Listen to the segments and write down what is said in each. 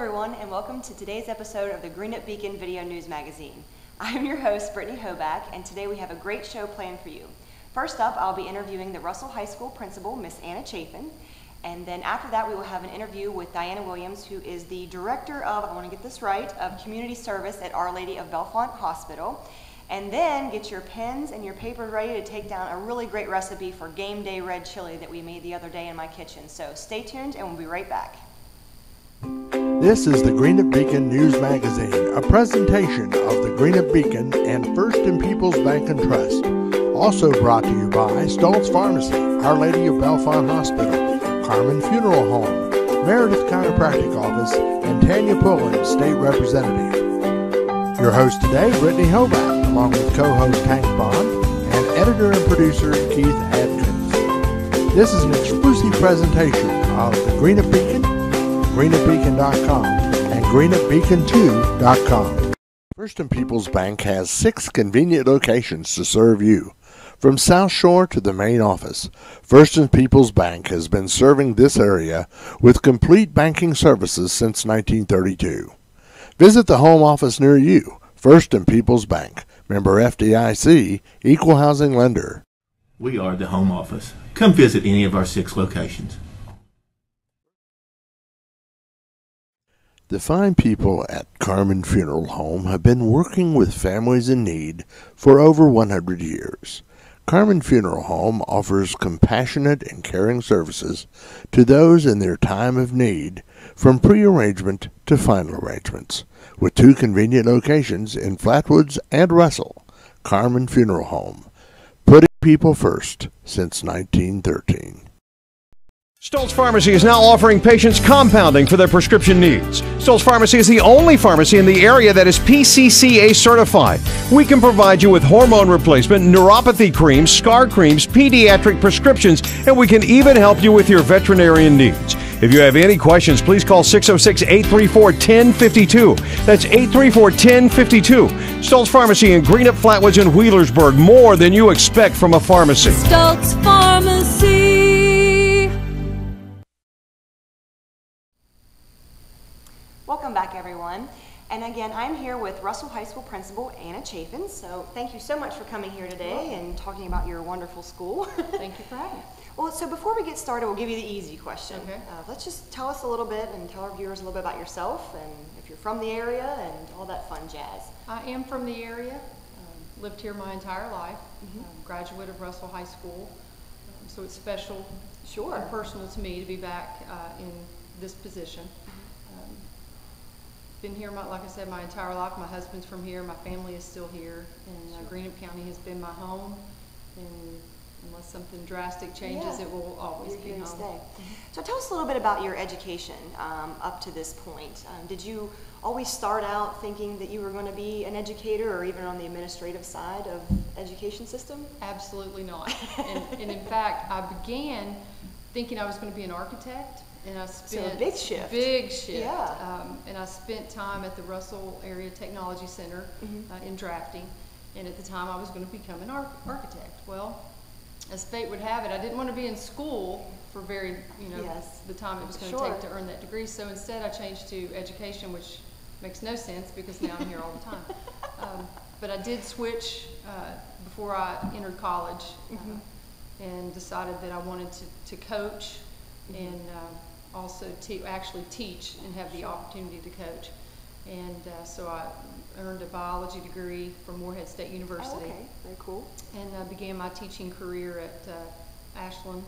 everyone, and welcome to today's episode of the Greenup Beacon Video News Magazine. I'm your host, Brittany Hoback, and today we have a great show planned for you. First up, I'll be interviewing the Russell High School principal, Miss Anna Chapin, and then after that we will have an interview with Diana Williams, who is the director of, I want to get this right, of Community Service at Our Lady of Bellefonte Hospital. And then get your pens and your papers ready to take down a really great recipe for game day red chili that we made the other day in my kitchen. So stay tuned and we'll be right back. This is the Greenup Beacon News Magazine, a presentation of the Greenup Beacon and First and People's Bank and Trust. Also brought to you by Stoltz Pharmacy, Our Lady of Bellefonte Hospital, Carman Funeral Home, Meredith Chiropractic Office, and Tanya Pullen, State Representative. Your host today, Brittany Hoback, along with co-host Hank Bond and editor and producer Keith Adkins. This is an exclusive presentation of the Greenup Beacon, GreenupBeacon.com, and GreenupBeacon2.com. First and People's Bank has 6 convenient locations to serve you. From South Shore to the main office, First and People's Bank has been serving this area with complete banking services since 1932. Visit the home office near you. First and People's Bank, member FDIC, equal housing lender. We are the home office. Come visit any of our 6 locations. The fine people at Carman Funeral Home have been working with families in need for over 100 years. Carman Funeral Home offers compassionate and caring services to those in their time of need, from pre-arrangement to final arrangements. With 2 convenient locations in Flatwoods and Russell, Carman Funeral Home, putting people first since 1913. Stoltz Pharmacy is now offering patients compounding for their prescription needs. Stoltz Pharmacy is the only pharmacy in the area that is PCCA certified. We can provide you with hormone replacement, neuropathy creams, scar creams, pediatric prescriptions, and we can even help you with your veterinarian needs. If you have any questions, please call 606-834-1052. That's 834-1052. Stoltz Pharmacy in Greenup, Flatwoods, and Wheelersburg. More than you expect from a pharmacy. Stoltz Pharmacy. Welcome back, everyone. And again, I'm here with Russell High School Principal Anna Chapin. So thank you so much for coming here today and talking about your wonderful school. Thank you for having me. Well, so before we get started, we'll give you the easy question. Okay. Let's just tell us a little bit and tell our viewers a little bit about yourself and if you're from the area and all that fun jazz. I am from the area, lived here my entire life, graduate of Russell High School, so it's special and personal to me to be back in this position. Been here, like I said, my entire life. My husband's from here, my family is still here, and Greenup County has been my home, and unless something drastic changes, it will always be home. Stay. So tell us a little bit about your education up to this point. Did you always start out thinking that you were going to be an educator or even on the administrative side of education system? Absolutely not. and in fact, I began thinking I was going to be an architect. And I spent so a big shift. Big shift. Yeah. And I spent time at the Russell Area Technology Center in drafting. And at the time, I was going to become an architect. Well, as fate would have it, I didn't want to be in school for the time it was going to take to earn that degree. So instead, I changed to education, which makes no sense because now I'm here all the time. But I did switch before I entered college and decided that I wanted to coach and also actually teach and have the opportunity to coach. And so I earned a biology degree from Morehead State University. Oh, okay, very cool. And began my teaching career at Ashland.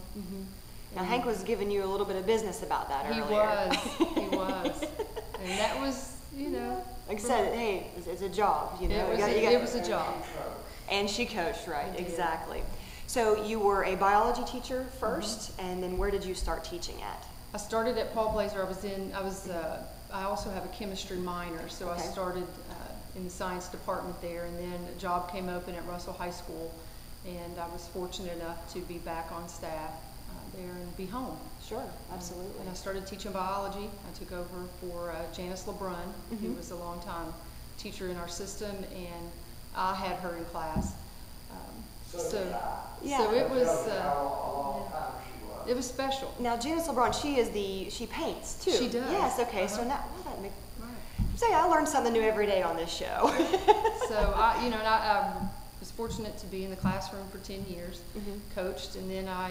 Now Hank was giving you a little bit of business about that earlier. He was. And that was, like I said, hey, it's a job. It was a job. And she coached, right? Exactly. So you were a biology teacher first, and then where did you start teaching at? I started at Paul Blazer. I also have a chemistry minor, so I started in the science department there, and then a job came open at Russell High School, and I was fortunate enough to be back on staff there and be home. Sure, absolutely. And I started teaching biology. I took over for Janice LeBrun, who was a longtime teacher in our system, and I had her in class. So it was. It was special. Now, Janice LeBron, she paints too. She does. Yes, okay, so now, well, that makes, Right. say, I learned something new every day on this show. So I was fortunate to be in the classroom for 10 years, coached, and then I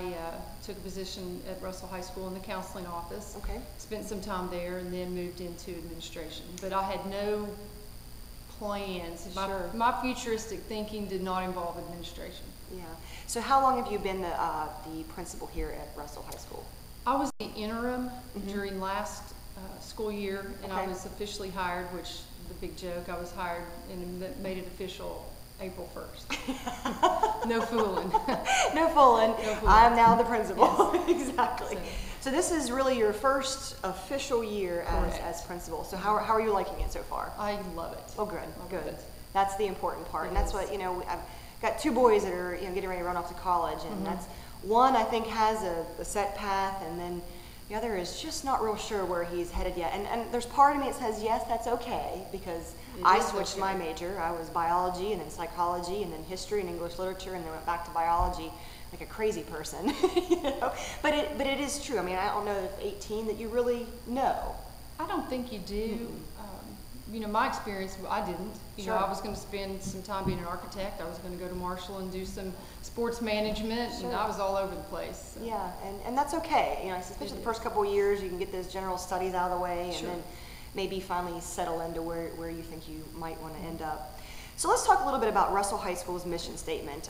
took a position at Russell High School in the counseling office. Okay. Spent some time there, and then moved into administration. But I had no plans. Sure. My futuristic thinking did not involve administration. Yeah. So how long have you been the principal here at Russell High School? I was the interim during last school year, and I Okay. was officially hired, which the big joke, I was hired and made it official April 1st. No fooling. No fooling. No fooling. I'm now the principal. Yes. Exactly. So this is really your first official year as principal. So how are you liking it so far? I love it. Oh, good, I love good. it. That's the important part, It and that's is. what I've got 2 boys that are getting ready to run off to college, and that's one I think has a set path, and then the other is just not real sure where he's headed yet. And there's part of me that says yes, that's okay, because I switched my major. I was biology and then psychology and then history and English literature, and then went back to biology like a crazy person. But it is true. I mean, I don't know if 18 that you really know. I don't think you do. My experience, I didn't. Sure. I was going to spend some time being an architect. I was going to go to Marshall and do some sports management, Sure. and I was all over the place. So. Yeah, and that's okay. Especially the first couple of years, you can get those general studies out of the way, and Sure. then maybe finally settle into where you think you might want to end up. So let's talk a little bit about Russell High School's mission statement,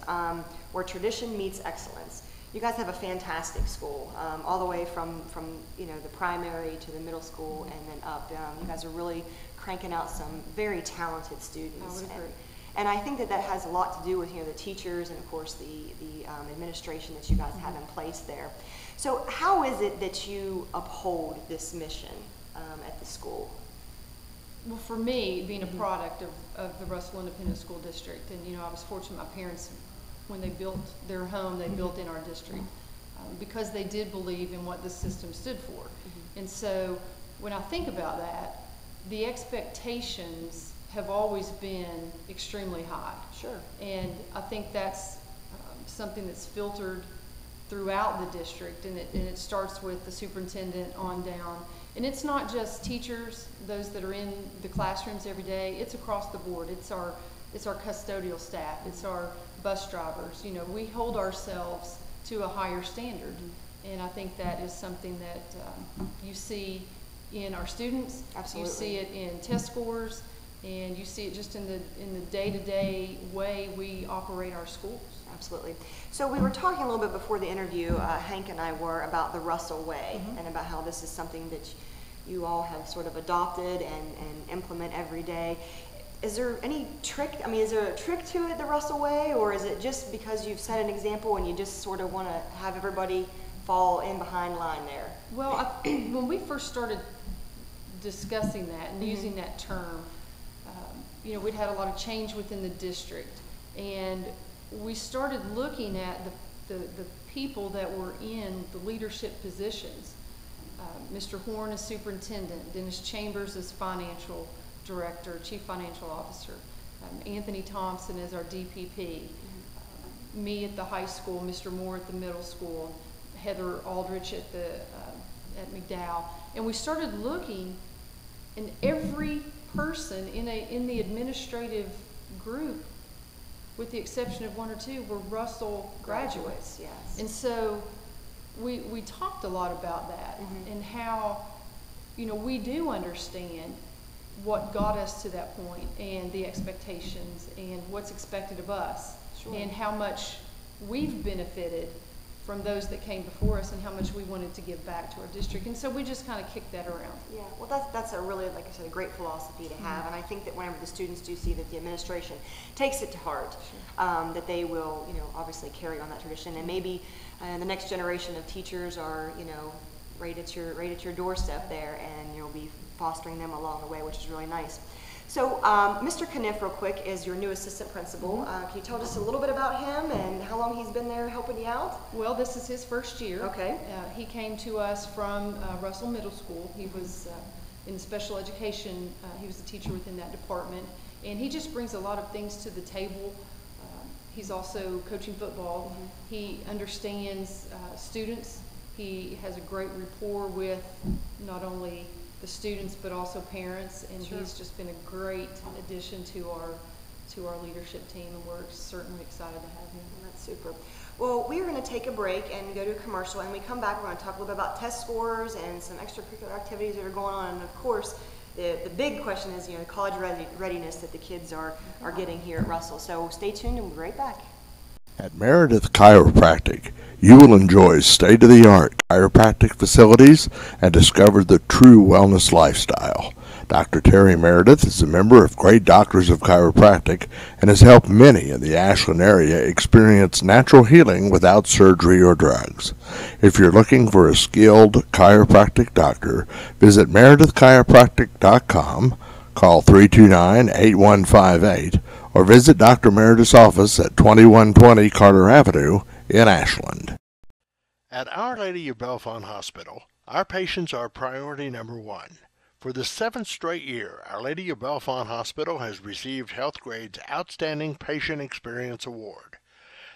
where tradition meets excellence. You guys have a fantastic school, all the way from the primary to the middle school and then up. You guys are really cranking out some very talented students. I would agree. And I think that has a lot to do with the teachers and of course the administration that you guys have in place there. So how is it that you uphold this mission at the school? Well, for me, being a product of the Russell Independent School District, and I was fortunate, my parents, when they built their home, they built in our district because they did believe in what the system stood for. And so when I think about that, the expectations have always been extremely high. Sure. And I think that's something that's filtered throughout the district, and it starts with the superintendent on down. And it's not just teachers, those that are in the classrooms every day, it's across the board. It's our custodial staff, it's our bus drivers. We hold ourselves to a higher standard. And I think that is something that you see in our students. Absolutely. You see it in test scores, and you see it just in the day-to-day way we operate our schools. Absolutely. So we were talking a little bit before the interview, Hank and I were, about the Russell Way and about how this is something that you all have sort of adopted and implement every day. Is there any trick? I mean, is there a trick to it, the Russell Way, or is it just because you've set an example and you just sort of want to have everybody fall in behind line there? Well, when we first started discussing that and using that term, we'd had a lot of change within the district, and we started looking at the people that were in the leadership positions. Mr. Horn as superintendent, Dennis Chambers as financial director, chief financial officer, Anthony Thompson as our DPP, me at the high school, Mr. Moore at the middle school, Heather Aldrich at McDowell, and we started looking, and every person in the administrative group, with the exception of 1 or 2, were Russell graduates. Yes. And so we talked a lot about that and how, we do understand what got us to that point and the expectations and what's expected of us. Sure. And how much we've benefited from those that came before us and how much we wanted to give back to our district. And so we just kind of kicked that around. Yeah, well, that's a really, like I said, a great philosophy to have, and I think that whenever the students do see that the administration takes it to heart, that they will, obviously carry on that tradition, and maybe the next generation of teachers are, right at your doorstep there, and you'll be fostering them along the way, which is really nice. So, Mr. Kniff, real quick, is your new assistant principal. Can you tell us a little bit about him and how long he's been there helping you out? Well, this is his first year. Okay. He came to us from Russell Middle School. He was in special education. He was a teacher within that department. And he just brings a lot of things to the table. He's also coaching football. He understands students He has a great rapport with not only the students but also parents, and he's just been a great addition to our leadership team, and we're certainly excited to have him. That's super. Well, we are going to take a break and go to a commercial, and when we come back, we're going to talk a little bit about test scores and some extracurricular activities that are going on, and of course, the big question is, the college readiness that the kids are getting here at Russell. So stay tuned, and we'll be right back. At Meredith Chiropractic, you will enjoy state-of-the-art chiropractic facilities and discover the true wellness lifestyle. Dr. Terry Meredith is a member of Great Doctors of Chiropractic and has helped many in the Ashland area experience natural healing without surgery or drugs. If you're looking for a skilled chiropractic doctor, visit meredithchiropractic.com, call 329-8158, or visit Dr. Meredith's office at 2120 Carter Avenue in Ashland. At Our Lady of Bellefonte Hospital, our patients are priority number one. For the 7th straight year, Our Lady of Bellefonte Hospital has received HealthGrade's Outstanding Patient Experience Award.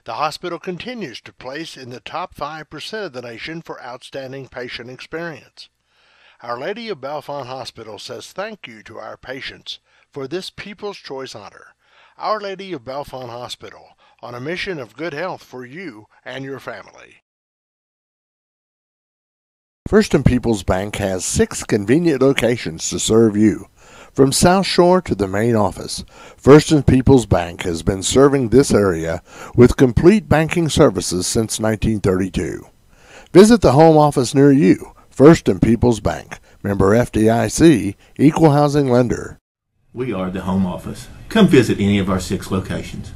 The hospital continues to place in the top 5% of the nation for outstanding patient experience. Our Lady of Bellefonte Hospital says thank you to our patients for this People's Choice honor. Our Lady of Bellefonte Hospital, on a mission of good health for you and your family. First and People's Bank has 6 convenient locations to serve you. From South Shore to the main office, First and People's Bank has been serving this area with complete banking services since 1932. Visit the home office near you. First and People's Bank, member FDIC, equal housing lender. We are the home office. Come visit any of our 6 locations.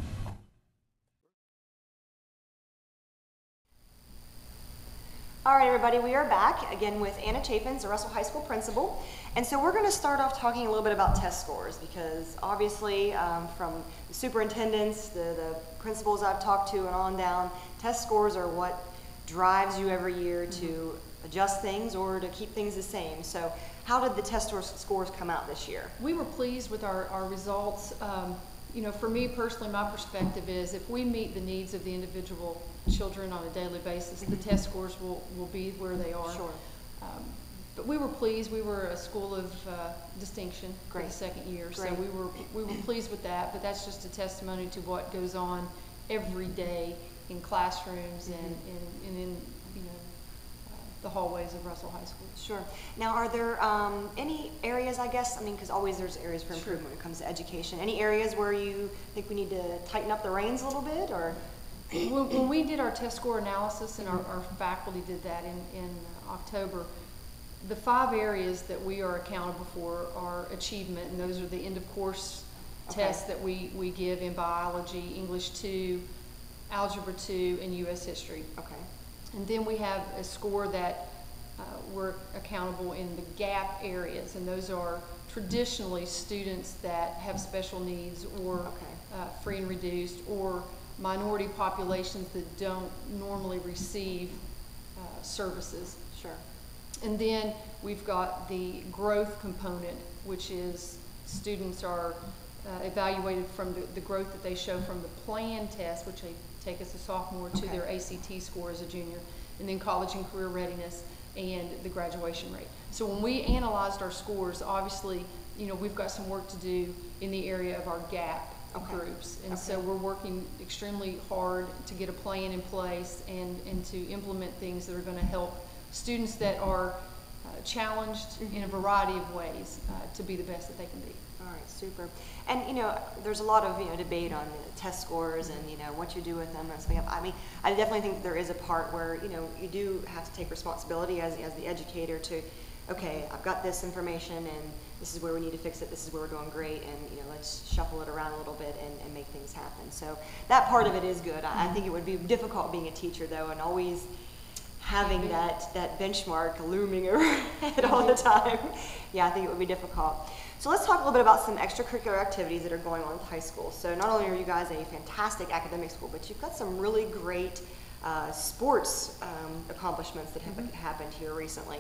All right, everybody, we are back again with Anna Chafins, the Russell High School principal. And so we're going to start off talking a little bit about test scores, because obviously from the superintendents, the principals I've talked to and on down, test scores are what drives you every year to adjust things or to keep things the same. So how did the test scores come out this year? We were pleased with our results. For me personally, my perspective is if we meet the needs of the individual children on a daily basis, the test scores will be where they are. Sure. But we were pleased. We were a school of distinction for the 2nd year, so we were pleased with that. But that's just a testimony to what goes on every day in classrooms and in the hallways of Russell High School. Sure. Now, are there any areas, because always there's areas for improvement when it comes to education. Any areas where you think we need to tighten up the reins a little bit, or? When we did our test score analysis, and our faculty did that in October, the 5 areas that we are accountable for are achievement, and those are the end of course tests that we give in biology, English 2, Algebra 2, and U.S. history. Okay. And then we have a score that we're accountable in the gap areas, and those are traditionally students that have special needs or free and reduced, or minority populations that don't normally receive services. Sure. And then we've got the growth component, which is students are evaluated from the growth that they show from the plan test, which they take as a sophomore, to their ACT score as a junior, and then college and career readiness and the graduation rate. So when we analyzed our scores, obviously, we've got some work to do in the area of our gap groups. And so we're working extremely hard to get a plan in place and to implement things that are going to help students that are challenged in a variety of ways to be the best that they can be. All right, super. And there's a lot of debate on the test scores and what you do with them. And so I definitely think that there is a part where you do have to take responsibility as the educator to, okay, I've got this information and this is where we need to fix it. This is where we're doing great, and let's shuffle it around a little bit and make things happen. So that part of it is good. I think it would be difficult being a teacher though, and always having that benchmark looming overhead all the time. Yeah, I think it would be difficult. So let's talk a little bit about some extracurricular activities that are going on at the high school. So not only are you guys a fantastic academic school, but you've got some really great sports accomplishments that have happened here recently.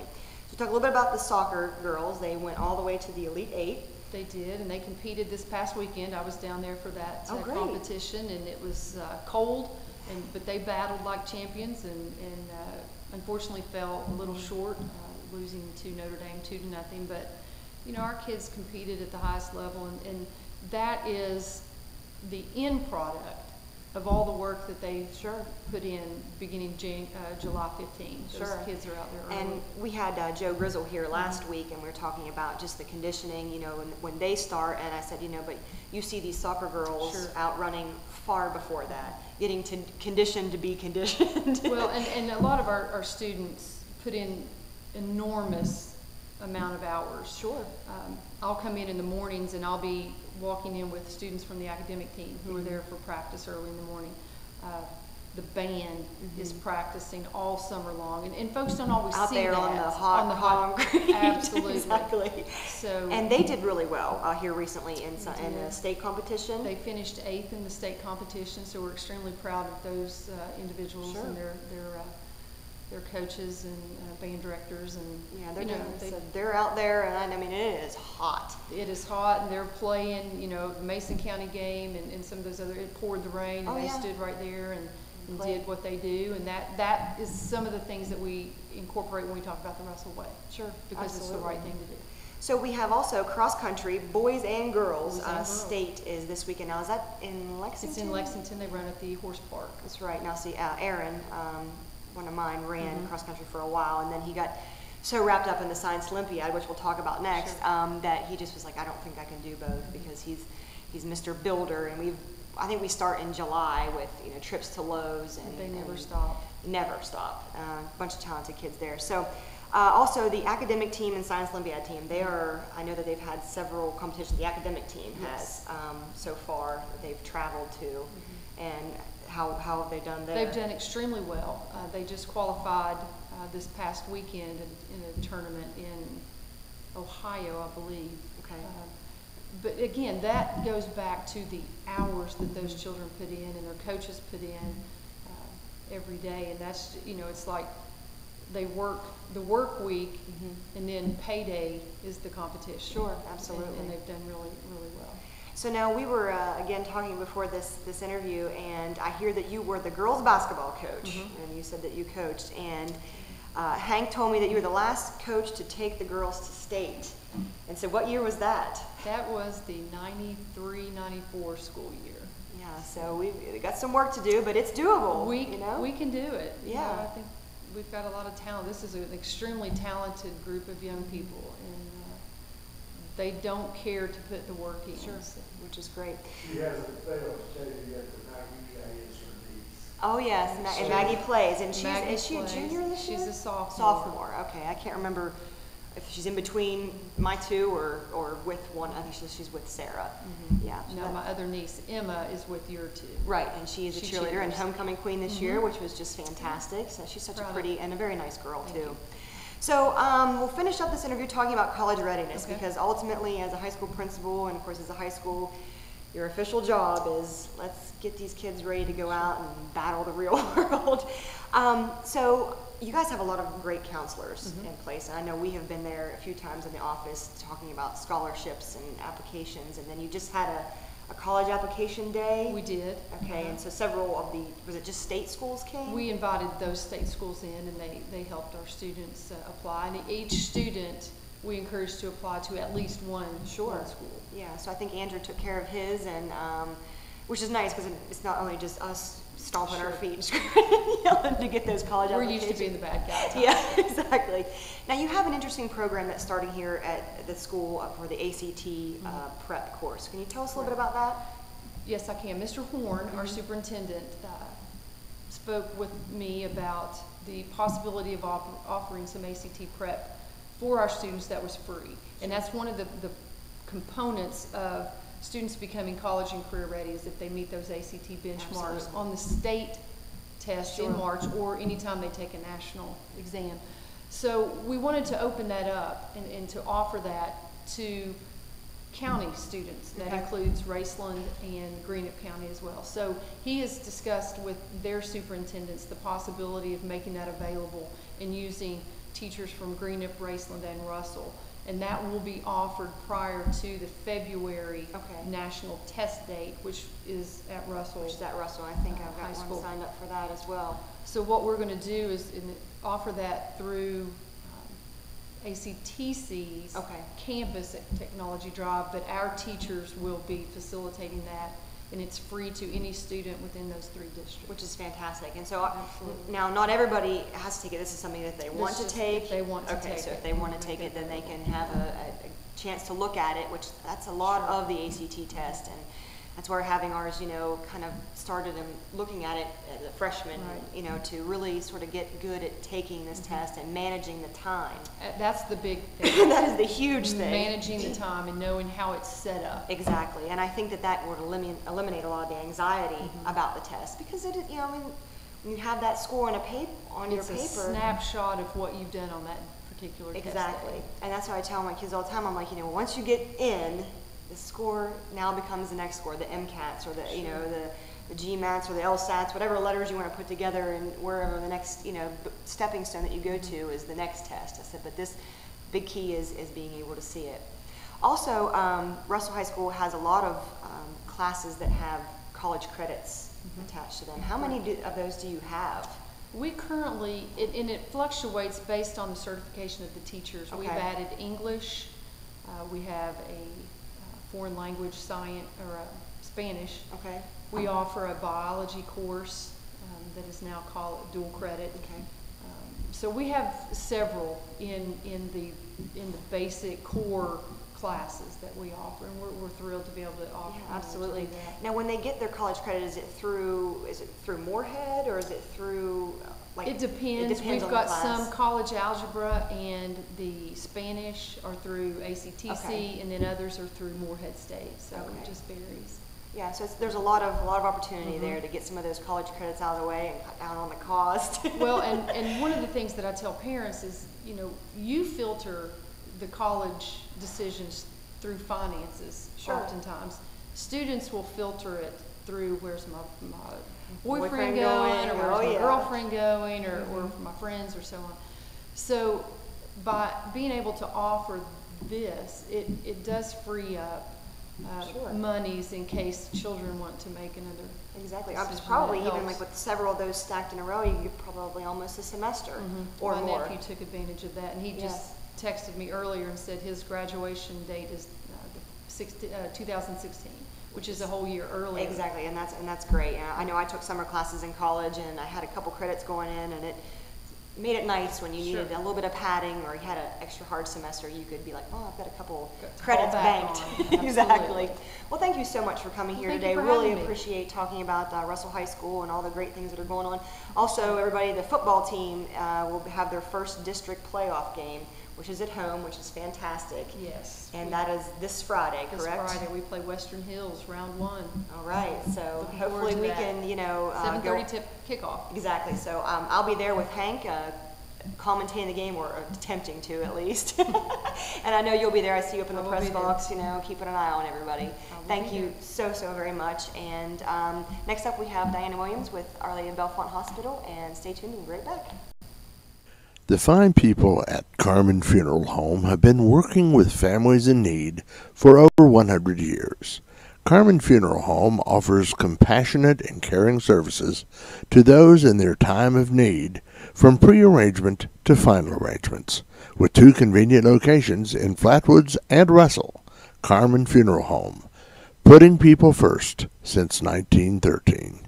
So talk a little bit about the soccer girls. They went all the way to the Elite 8. They did, and they competed this past weekend. I was down there for that competition, and it was cold, but they battled like champions and unfortunately fell a little short, losing to Notre Dame 2-0. But you know, our kids competed at the highest level, and that is the end product of all the work that they put in beginning July 15. Those kids are out there early. And we had Joe Grizzle here last week, and we were talking about just the conditioning, you know, when they start. And I said, you know, but you see these soccer girls out running far before that, getting conditioned to be conditioned. Well, and a lot of our students put in enormous amount of hours. I'll come in the mornings, and I'll be walking in with students from the academic team who are there for practice early in the morning. The band is practicing all summer long, and folks don't always out see there that on the hot concrete. Absolutely. Exactly. So, and they did really well here recently in the state competition. They finished 8th in the state competition, so we're extremely proud of those individuals and their coaches and band directors, and they're they're out there, and I mean it is hot. It is hot, and they're playing, you know, the Mason County game and some of those other. It poured the rain, and they stood right there and did what they do, and that is some of the things that we incorporate when we talk about the Russell Way. Because it's the right thing to do. So we have also cross country, boys and girls. State is this weekend. Now is that in Lexington? It's in Lexington. They run at the horse park. That's right. Now see, Aaron, one of mine, ran cross country for a while, and then he got so wrapped up in the Science Olympiad, which we'll talk about next, that he just was like, I don't think I can do both, because he's Mr. Builder, and I think we start in July with, you know, trips to Lowe's, and they never stop. Never stop. A bunch of talented kids there. So also the academic team and Science Olympiad team, I know that they've had several competitions. The academic team has so far that they've traveled to, and how have they done there? They've done extremely well. They just qualified this past weekend in a tournament in Ohio, I believe. But again, that goes back to the hours that those children put in and their coaches put in every day, and that's, you know, it's like they work the work week, and then payday is the competition. Absolutely. And they've done really, really well. So now we were again talking before this interview, and I hear that you were the girls basketball coach, and you said that you coached, and Hank told me that you were the last coach to take the girls to state. And so what year was that? That was the 93-94 school year. Yeah, so we got some work to do, but it's doable. We can do it. Yeah. You know, I think we've got a lot of talent. This is an extremely talented group of young people, and they don't care to put the work in. Which is great. She hasn't failed to tell you that the Maggie is her niece. Oh yes, and Maggie plays, and is she a junior this year? She's a sophomore. Sophomore. Okay, I can't remember if she's in between my two or with one. I think she's with Sarah. Yeah. No, my other niece Emma is with your two. Right, and she is a cheerleader and homecoming queen this year, which was just fantastic. So she's such a pretty and a very nice girl too. So we'll finish up this interview talking about college readiness, because ultimately, as a high school principal, and of course as a high school, your official job is let's get these kids ready to go out and battle the real world. So you guys have a lot of great counselors in place, and I know we have been there a few times in the office talking about scholarships and applications, and then you just had a college application day. We did. Okay, and so several of was it just state schools came? We invited those state schools in, and they helped our students apply, and each student we encouraged to apply to at least one school. Yeah, so I think Andrew took care of his, and which is nice, because it's not only just us stomping our feet yelling to get those college applications. We're used to being the bad guys. Yeah, exactly. Now you have an interesting program that's starting here at the school for the ACT prep course. Can you tell us a little bit about that? Yes, I can. Mr. Horn, our superintendent, spoke with me about the possibility of offering some ACT prep for our students that was free. And that's one of the components of students becoming college and career ready, is if they meet those ACT benchmarks on the state test in March, or anytime they take a national exam. So we wanted to open that up and to offer that to county students. That includes Raceland and Greenup County as well. So he has discussed with their superintendents the possibility of making that available and using teachers from Greenup, Raceland, and Russell. And that will be offered prior to the February national test date, which is at Russell. Which is at Russell. I think I've got one signed up for that as well. So what we're going to do is, offer that through ACTC's campus at Technology Drive, but our teachers will be facilitating that, and it's free to any student within those 3 districts. Which is fantastic. And so now not everybody has to take it. This is something that they want to take. If they want to take it. Okay, so if they want to take it, then they can have a chance to look at it, which that's a lot of the ACT test, and that's where having ours, you know, kind of started and looking at it as a freshman, you know, to really sort of get good at taking this test and managing the time. That's the big thing. That is the huge thing. Managing the time and knowing how it's set up. Exactly, and I think that that would eliminate a lot of the anxiety about the test, because it, you know, I mean, when you have that score on your paper, it's a snapshot of what you've done on that particular test. Exactly, and that's what I tell my kids all the time. I'm like, you know, once you get in, the score now becomes the next score, the MCATs or the, you know, the GMATs or the LSATs, whatever letters you want to put together, and wherever the next, you know, stepping stone that you go to is the next test. I said, but this big key is being able to see it. Also, Russell High School has a lot of classes that have college credits attached to them. How many of those do you have? We currently, and it fluctuates based on the certification of the teachers. We've added English, we have a foreign language science, or Spanish. We offer a biology course that is now called dual credit. So we have several in the basic core classes that we offer, and we're thrilled to be able to offer. Yeah, absolutely. Now, when they get their college credit, is it through Moorhead, or is it through? Like, it depends. We've got some college algebra and the Spanish are through ACTC, and then others are through Moorhead State. So it just varies. Yeah, so there's a lot of opportunity there to get some of those college credits out of the way and cut down on the cost. Well, and one of the things that I tell parents is, you know, you filter the college decisions through finances. Oftentimes, students will filter it through where's my boyfriend going, or where's my girlfriend going, or my friends, or so on. So by being able to offer this, it does free up monies in case children want to make another. Exactly. I was probably even like with several of those stacked in a row, you could probably almost a semester or more. My nephew took advantage of that, and he just texted me earlier and said his graduation date is 2016. Which is a whole year earlier. Exactly, and that's great. I know I took summer classes in college, and I had a couple credits going in, and it made it nice when you needed a little bit of padding, or you had an extra hard semester. You could be like, oh, I've got a couple credits banked. Exactly. Well, thank you so much for coming here today. Really appreciate talking about Russell High School and all the great things that are going on. Also, everybody, the football team will have their first district playoff game, which is at home, which is fantastic. Yes. And that is this Friday, correct? This Friday we play Western Hills, round 1. All right. So hopefully we can, you know, 7:30 tip kickoff. Exactly. So I'll be there with Hank, commentating the game, or attempting to at least. And I know you'll be there. I see you up in the press box, you know, keeping an eye on everybody. Thank you so very much. And next up we have Diana Williams with Our Lady of Bellefonte Hospital, and stay tuned, we'll be right back. The fine people at Carman Funeral Home have been working with families in need for over 100 years. Carman Funeral Home offers compassionate and caring services to those in their time of need, from pre-arrangement to final arrangements. With 2 convenient locations in Flatwoods and Russell, Carman Funeral Home, putting people first since 1913.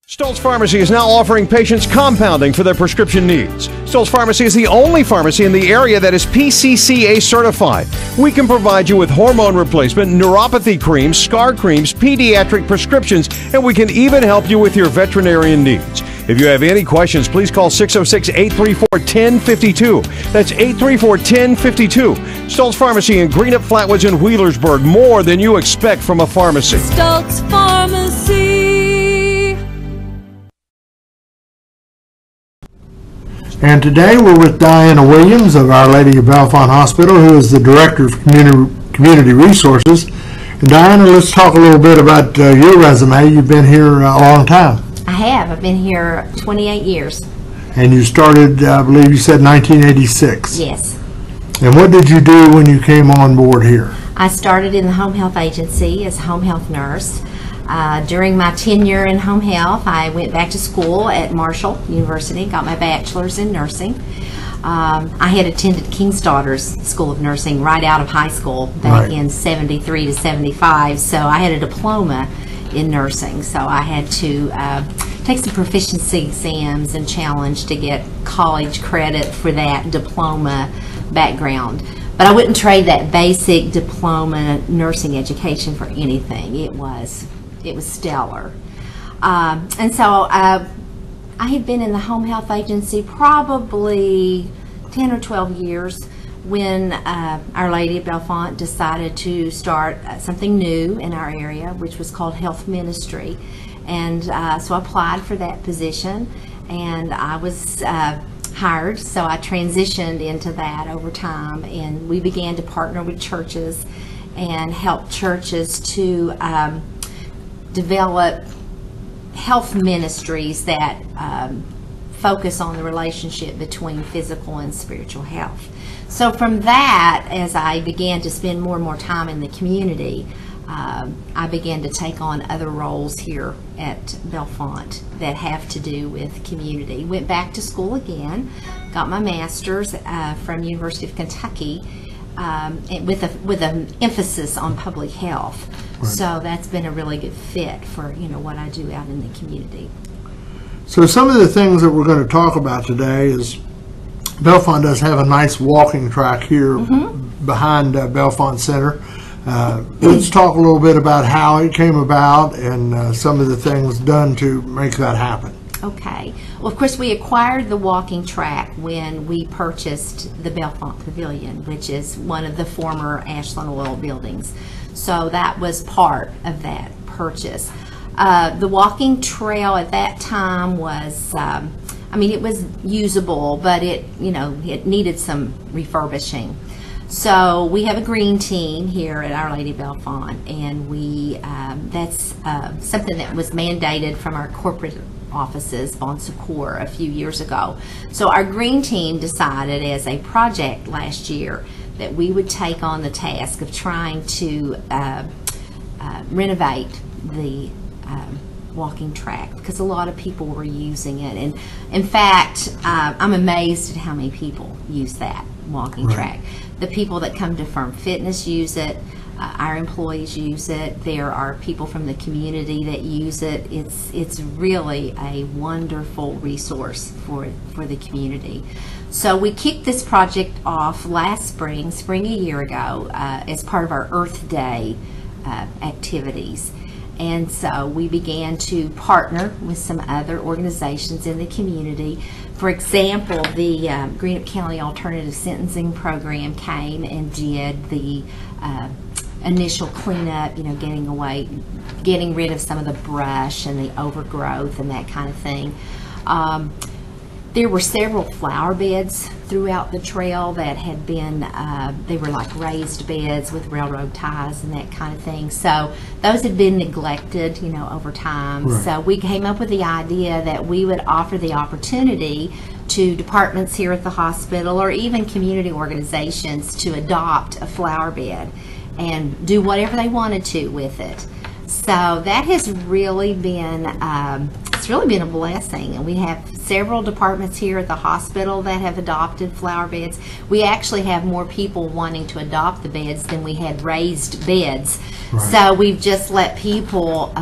Stoltz Pharmacy is now offering patients compounding for their prescription needs. Stoltz Pharmacy is the only pharmacy in the area that is PCCA certified. We can provide you with hormone replacement, neuropathy creams, scar creams, pediatric prescriptions, and we can even help you with your veterinarian needs. If you have any questions, please call 606-834-1052. That's 834-1052. Stoltz Pharmacy in Greenup, Flatwoods, and Wheelersburg. More than you expect from a pharmacy. Stoltz Pharmacy. And today we're with Diana Williams of Our Lady of Bellefonte Hospital, who is the Director of Community Resources. And Diana, let's talk a little bit about your resume. You've been here a long time. I have. I've been here 28 years. And you started, I believe you said 1986. Yes. And what did you do when you came on board here? I started in the home health agency as a home health nurse. During my tenure in home health, I went back to school at Marshall University, got my bachelor's in nursing. I had attended King's Daughters School of Nursing right out of high school back in 73 to 75, so I had a diploma in nursing, so I had to take some proficiency exams and challenge to get college credit for that diploma background. But I wouldn't trade that basic diploma nursing education for anything. It was stellar. And so I had been in the home health agency probably 10 or 12 years when Our Lady of Bellefonte decided to start something new in our area, which was called health ministry. And so I applied for that position, and I was hired, so I transitioned into that over time, and we began to partner with churches and help churches to develop health ministries that focus on the relationship between physical and spiritual health. So from that, as I began to spend more and more time in the community, I began to take on other roles here at Bellefonte that have to do with community. Went back to school again, got my master's from University of Kentucky with an emphasis on public health. Right. So that's been a really good fit for what I do out in the community. So some of the things that we're going to talk about today is Bellefonte does have a nice walking track here behind Bellefonte Center. Let's talk a little bit about how it came about and some of the things done to make that happen. Okay. Well, of course, we acquired the walking track when we purchased the Bellefonte Pavilion, which is one of the former Ashland Oil buildings. So that was part of that purchase. The walking trail at that time was, it was usable, but it needed some refurbishing. So we have a green team here at Our Lady of Bellefonte, and that's something that was mandated from our corporate offices, Bon Secours, a few years ago. So our green team decided as a project last year that we would take on the task of trying to renovate the walking track, because a lot of people were using it, and in fact I'm amazed at how many people use that walking track. The people that come to Firm Fitness use it, our employees use it, there are people from the community that use it. It's really a wonderful resource for the community. So we kicked this project off last spring a year ago, as part of our Earth Day activities. And so we began to partner with some other organizations in the community. For example, the Greenup County Alternative Sentencing Program came and did the initial cleanup, getting rid of some of the brush and the overgrowth and that kind of thing. There were several flower beds throughout the trail that had been, they were like raised beds with railroad ties and that kind of thing. So those had been neglected, over time. Right. So we came up with the idea that we would offer the opportunity to departments here at the hospital or even community organizations to adopt a flower bed and do whatever they wanted to with it. So that has really been, it's really been a blessing, and we have several departments here at the hospital that have adopted flower beds. We actually have more people wanting to adopt the beds than we had raised beds. Right. So we've just let people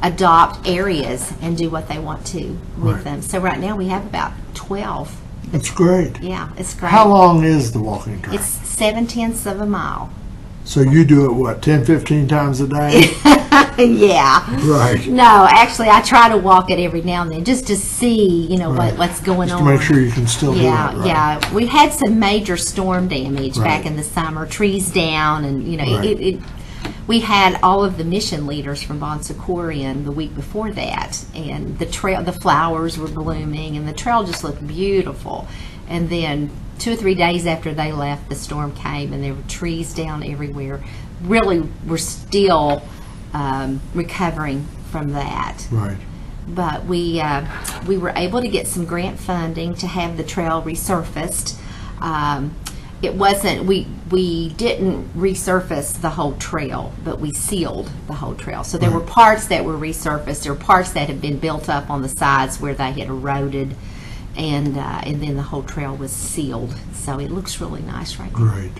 adopt areas and do what they want to with them. So right now we have about 12. That's great. Yeah, it's great. How long is the walking track? It's 7/10 of a mile. So you do it, what, 10, 15 times a day? Yeah. Right. No, actually, I try to walk it every now and then just to see, what's going on. To make sure you can still do it. Right. Yeah. We had some major storm damage back in the summer, trees down, and, we had all of the mission leaders from Bon Secours in the week before that, and the flowers were blooming, and the trail just looked beautiful. And then 2 or 3 days after they left, the storm came, and there were trees down everywhere. Really, we're still recovering from that. Right. But we were able to get some grant funding to have the trail resurfaced. it wasn't, we didn't resurface the whole trail, but we sealed the whole trail. So there were parts that were resurfaced. There were parts that had been built up on the sides where they had eroded, and then the whole trail was sealed. So it looks really nice right now. Great.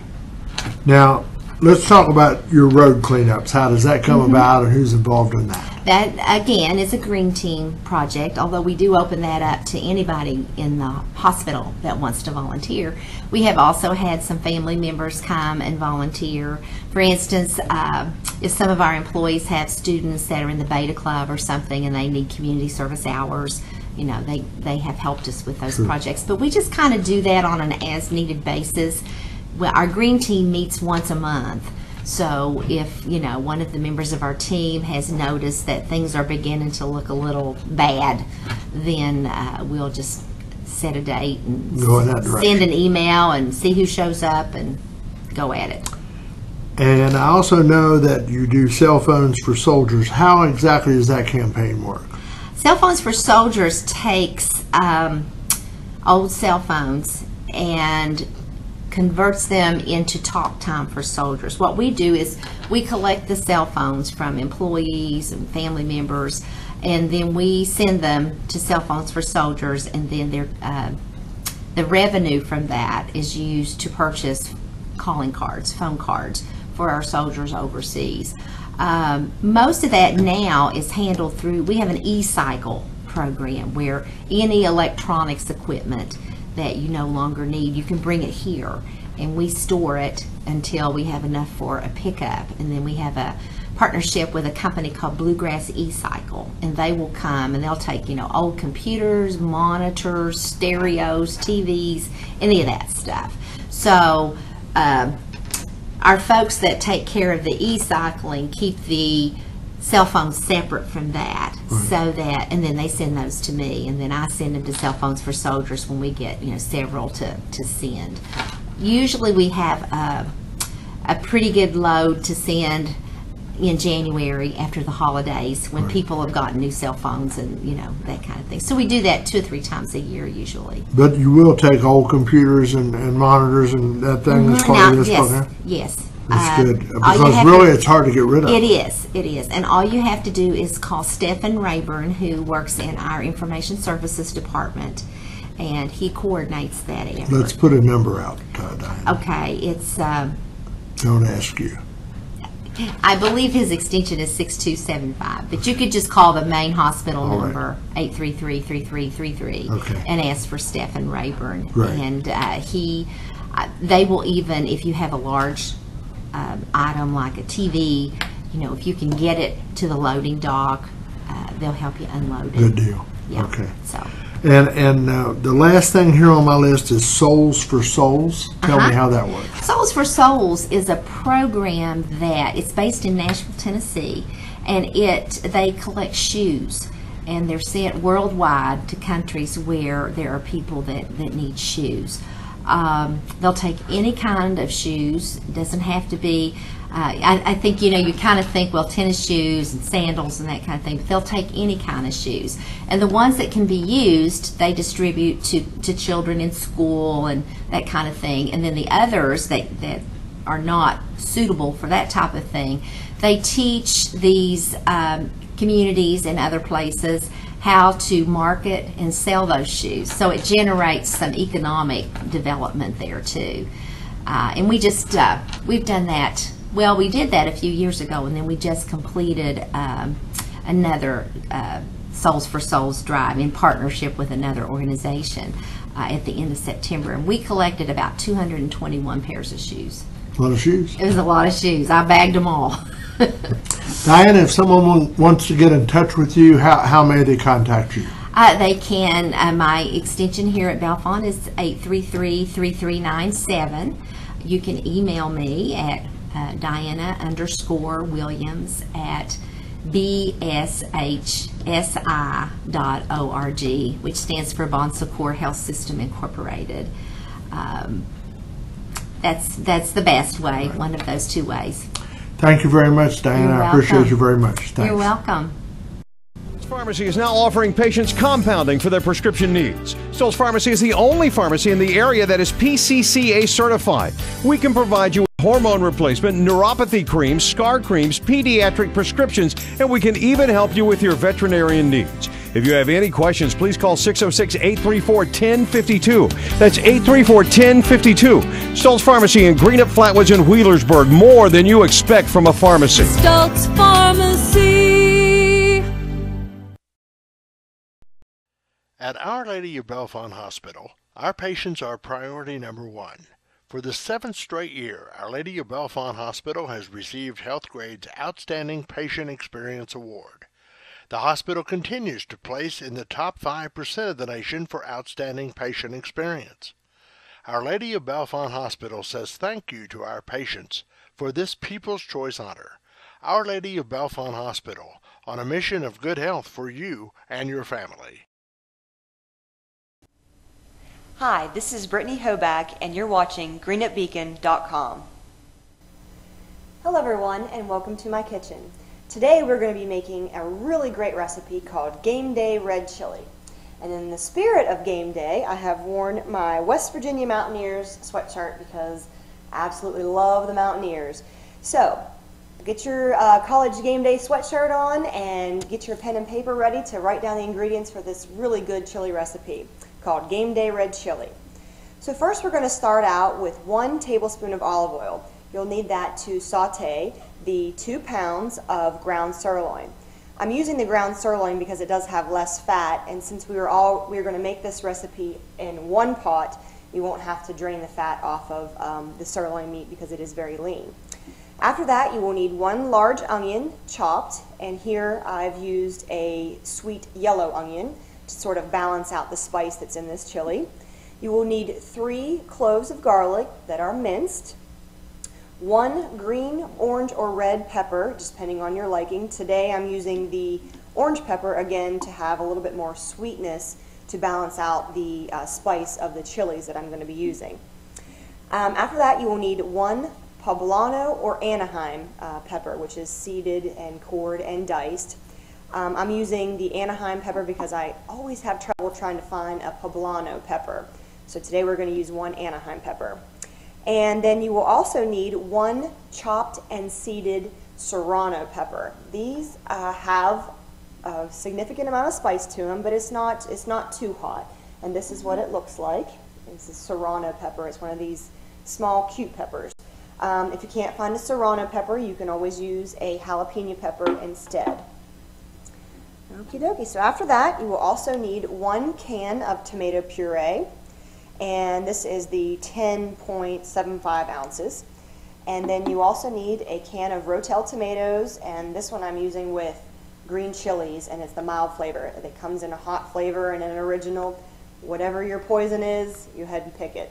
Now, let's talk about your road cleanups. How does that come about, and who's involved in that? That, again, is a Greene team project, although we do open that up to anybody in the hospital that wants to volunteer. We have also had some family members come and volunteer. For instance, if some of our employees have students that are in the Beta Club or something and they need community service hours, you know, they have helped us with those projects. But we just kind of do that on an as-needed basis. Well, our Greene team meets once a month. So if, you know, one of the members of our team has noticed that things are beginning to look a little bad, then we'll just set a date and go in that direction. Send an email and see who shows up and go at it. And I also know that you do cell phones for soldiers. How exactly does that campaign work? Cell Phones for Soldiers takes old cell phones and converts them into talk time for soldiers. What we do is we collect the cell phones from employees and family members, and then we send them to Cell Phones for Soldiers, and then the revenue from that is used to purchase calling cards, phone cards for our soldiers overseas. Most of that now is handled through, we have an e-cycle program where any electronics equipment that you no longer need, you can bring it here, and we store it until we have enough for a pickup. And then we have a partnership with a company called Bluegrass E-Cycle, and they will come and they'll take, you know, old computers, monitors, stereos, TVs, any of that stuff. So our folks that take care of the e-cycling keep the cell phones separate from that, so that, and then they send those to me, and then I send them to Cell Phones for Soldiers when we get, you know, several to send. Usually we have a pretty good load to send in January after the holidays when people have gotten new cell phones and, you know, that kind of thing. So we do that 2 or 3 times a year usually. But you will take old computers and monitors and that thing as part of this program? Yes. That's good, because really it's hard to get rid of. It is. And all you have to do is call Stephen Rayburn, who works in our Information Services Department, and he coordinates that effort. Let's put a number out, Diana. Okay, it's... Don't ask you. I believe his extension is 6275, but you could just call the main hospital number, 833-3333, and ask for Stephen Rayburn. Right. And they will even, if you have a large item like a TV, you know, if you can get it to the loading dock, they'll help you unload it. Good deal. Yeah. Okay. So. And the last thing here on my list is Souls for Souls. Tell me how that works. Souls for Souls is a program that it's based in Nashville, Tennessee, and they collect shoes, and they're sent worldwide to countries where there are people that need shoes. They'll take any kind of shoes. It doesn't have to be, I think, you know, you kind of think, well, tennis shoes and sandals and that kind of thing, but they'll take any kind of shoes. And the ones that can be used, they distribute to children in school and that kind of thing. And then the others that are not suitable for that type of thing, they teach these communities and other places how to market and sell those shoes. So it generates some economic development there too. And we just, we've done that. Well, we did that a few years ago, and then we just completed another Souls for Souls drive in partnership with another organization at the end of September. And we collected about 221 pairs of shoes. A lot of shoes? It was a lot of shoes. I bagged them all. Diana, if someone wants to get in touch with you, how may they contact you? They can. My extension here at Bellefonte is 833-3397. You can email me at Diana_Williams@bshsi.org, which stands for Bon Secours Health System Incorporated. That's the best way, one of those 2 ways. Thank you very much, Diana. I appreciate you very much. Thanks. You're welcome. Pharmacy is now offering patients compounding for their prescription needs. Stoltz Pharmacy is the only pharmacy in the area that is PCCA certified. We can provide you with hormone replacement, neuropathy creams, scar creams, pediatric prescriptions, and we can even help you with your veterinarian needs. If you have any questions, please call 606-834-1052. That's 834-1052. Stoltz Pharmacy in Greenup, Flatwoods, and Wheelersburg. More than you expect from a pharmacy. Stoltz Pharmacy. At Our Lady of Bellefonte Hospital, our patients are priority number one. For the 7th straight year, Our Lady of Bellefonte Hospital has received HealthGrade's Outstanding Patient Experience Award. The hospital continues to place in the top 5% of the nation for outstanding patient experience. Our Lady of Bellefonte Hospital says thank you to our patients for this People's Choice honor. Our Lady of Bellefonte Hospital, on a mission of good health for you and your family. Hi, this is Brittany Hoback, and you're watching GreenupBeacon.com. Hello everyone, and welcome to my kitchen. Today we're going to be making a really great recipe called Game Day Red Chili. And in the spirit of Game Day, I have worn my West Virginia Mountaineers sweatshirt because I absolutely love the Mountaineers. So, get your college game day sweatshirt on and get your pen and paper ready to write down the ingredients for this really good chili recipe called Game Day Red Chili. So first we're going to start out with 1 tablespoon of olive oil. You'll need that to saute the 2 pounds of ground sirloin. I'm using the ground sirloin because it does have less fat, and since we're going to make this recipe in one pot, you won't have to drain the fat off of the sirloin meat because it is very lean. After that, you will need 1 large onion chopped, and here I've used a sweet yellow onion to sort of balance out the spice that's in this chili. You will need 3 cloves of garlic that are minced, 1 green, orange, or red pepper, just depending on your liking. Today I'm using the orange pepper again to have a little bit more sweetness to balance out the spice of the chilies that I'm going to be using. After that, you will need 1 poblano or Anaheim pepper, which is seeded and cored and diced. I'm using the Anaheim pepper because I always have trouble trying to find a poblano pepper. So today we're going to use 1 Anaheim pepper. And then you will also need 1 chopped and seeded serrano pepper. These have a significant amount of spice to them, but it's not too hot. And this is what it looks like. It's a serrano pepper. It's one of these small cute peppers. If you can't find a serrano pepper, you can always use a jalapeno pepper instead. Okie dokie. So after that, you will also need 1 can of tomato puree, and this is the 10.75 ounces. And then you also need a can of Rotel tomatoes, and this one I'm using with green chilies, and it's the mild flavor. It comes in a hot flavor and an original. Whatever your poison is, you head and pick it.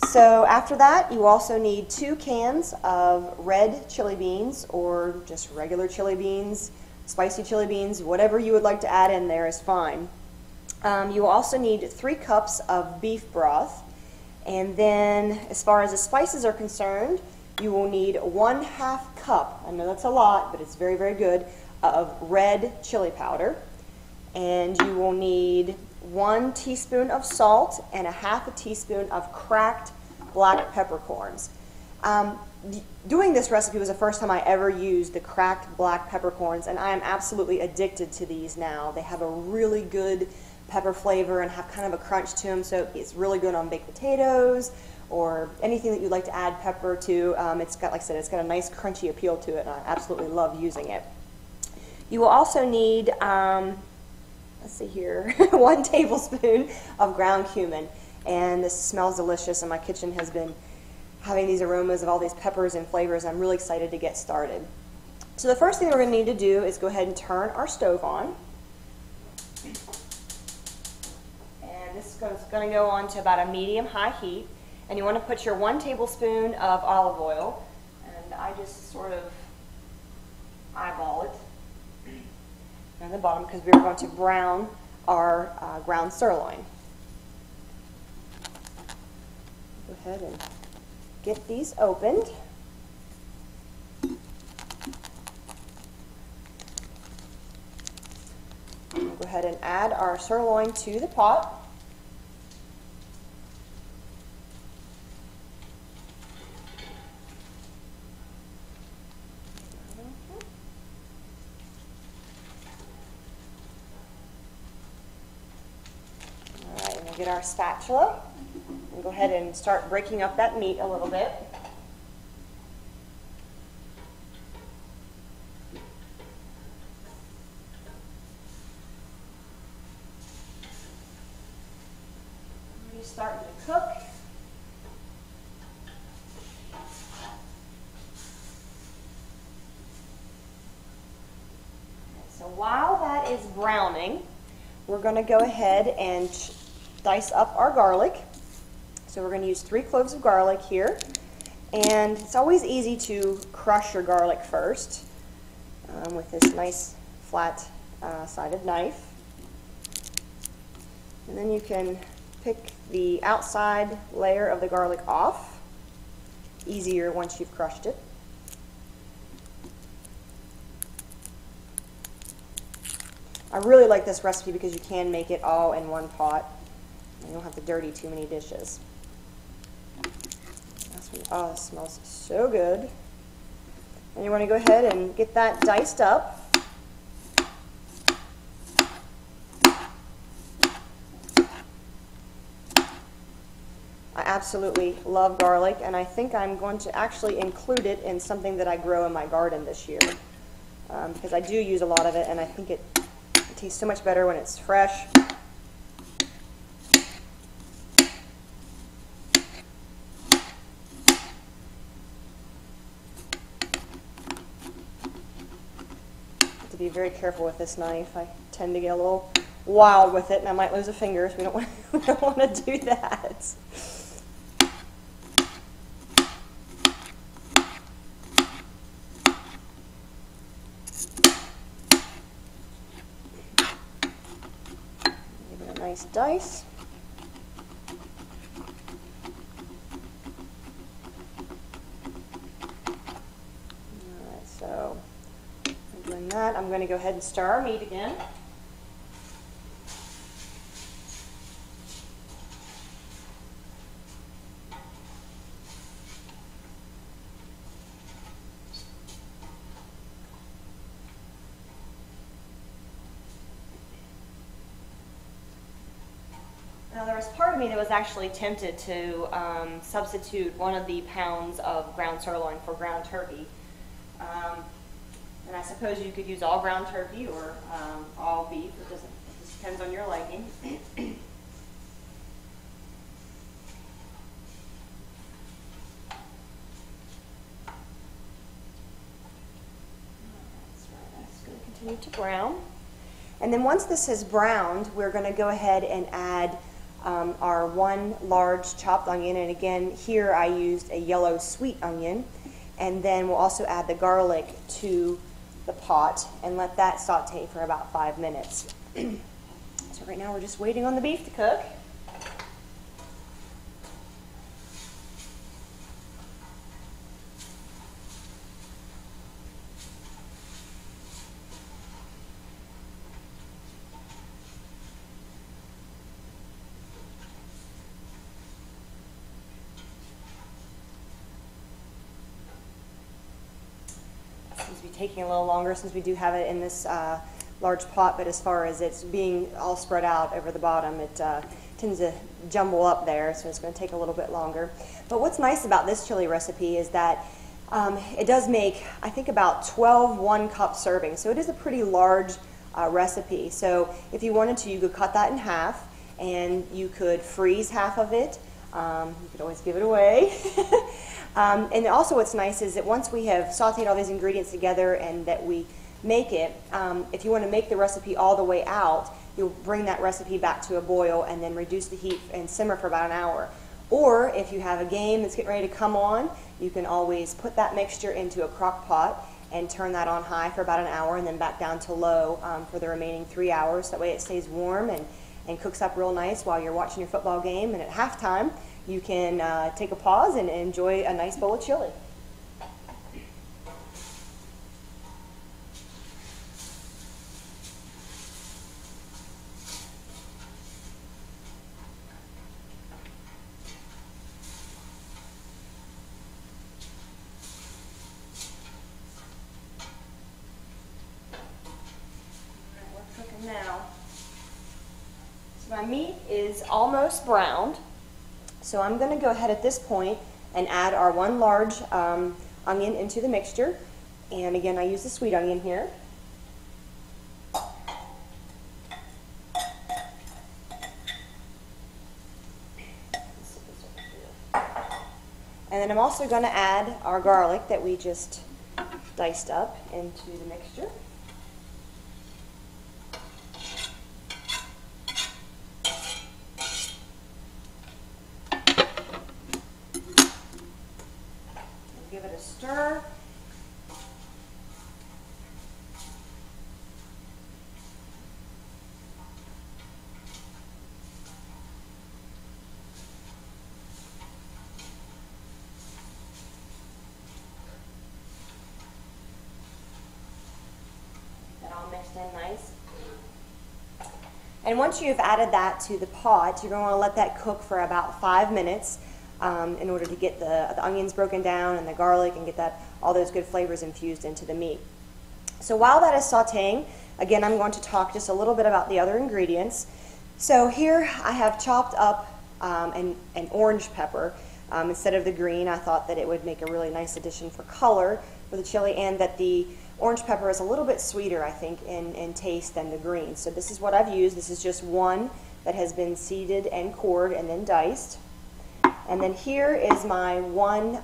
So after that, you also need 2 cans of red chili beans, or just regular chili beans, spicy chili beans, whatever you would like to add in there is fine. You will also need 3 cups of beef broth, and then as far as the spices are concerned, you will need 1/2 cup, I know that's a lot, but it's very, very good, of red chili powder, and you will need 1 teaspoon of salt and 1/2 teaspoon of cracked black peppercorns. Doing this recipe was the first time I ever used the cracked black peppercorns, and I am absolutely addicted to these now. They have a really good pepper flavor and have kind of a crunch to them, so it's really good on baked potatoes or anything that you'd like to add pepper to. It's got, like I said, it's got a nice crunchy appeal to it, and I absolutely love using it. You will also need, let's see here, 1 tablespoon of ground cumin, and this smells delicious, and my kitchen has been having these aromas of all these peppers and flavors. I'm really excited to get started. So the first thing we're going to need to do is go ahead and turn our stove on. And this is going to go on to about a medium-high heat. And you want to put your 1 tablespoon of olive oil, and I just sort of eyeball it on the bottom because we're going to brown our ground sirloin. Go ahead and get these opened. ahead and add our sirloin to the pot. All right, and we'll get our spatula and go ahead and start breaking up that meat a little bit. Starting to cook. So while that is browning, we're going to go ahead and dice up our garlic. So we're going to use 3 cloves of garlic here. And it's always easy to crush your garlic first with this nice flat sided knife. And then you can pick the outside layer of the garlic off. Easier once you've crushed it. I really like this recipe because you can make it all in one pot and you don't have to dirty too many dishes. Oh, it smells so good. And you want to go ahead and get that diced up. I absolutely love garlic, and I think I'm going to actually include it in something that I grow in my garden this year, because I do use a lot of it, and I think it tastes so much better when it's fresh. Have to be very careful with this knife. I tend to get a little wild with it, and I might lose a finger, so we don't want to do that. Nice dice. Alright, so I'm doing that. I'm going to go ahead and stir our meat again. Now, there was part of me that was actually tempted to substitute 1 of the pounds of ground sirloin for ground turkey. And I suppose you could use all ground turkey or all beef. It just depends on your liking. That's going to continue to brown. And then once this has browned, we're going to go ahead and add our 1 large chopped onion, and again here I used a yellow sweet onion, and then we'll also add the garlic to the pot and let that saute for about 5 minutes. So right now we're just waiting on the beef to cook. Seems to be taking a little longer since we do have it in this large pot, but as far as it's being all spread out over the bottom, it tends to jumble up there, so it's going to take a little bit longer. But what's nice about this chili recipe is that it does make, I think, about 12 1-cup servings, so it is a pretty large recipe. So if you wanted to, you could cut that in half, and you could freeze half of it. You could always give it away. And also what's nice is that once we have sauteed all these ingredients together and that we make it, if you want to make the recipe all the way out, you'll bring that recipe back to a boil and then reduce the heat and simmer for about an hour. Or if you have a game that's getting ready to come on, you can always put that mixture into a crock pot and turn that on high for about an hour and then back down to low for the remaining 3 hours. That way it stays warm and cooks up real nice while you're watching your football game. And at halftime, you can take a pause and enjoy a nice bowl of chili. our meat is almost browned, so I'm going to go ahead at this point and add our one large onion into the mixture. And again, I use the sweet onion here. And then I'm also going to add our garlic that we just diced up into the mixture. Give it a stir. Mixed in nice. And once you've added that to the pot, you're going to want to let that cook for about 5 minutes in order to get the onions broken down and the garlic and get all those good flavors infused into the meat. So while that is sauteing, again, I'm going to talk just a little bit about the other ingredients. So here I have chopped up an orange pepper. Instead of the green, I thought that it would make a really nice addition for color for the chili, and that the orange pepper is a little bit sweeter, I think, in taste than the green. So this is what I've used. This is just one that has been seeded and cored and then diced. And then here is my one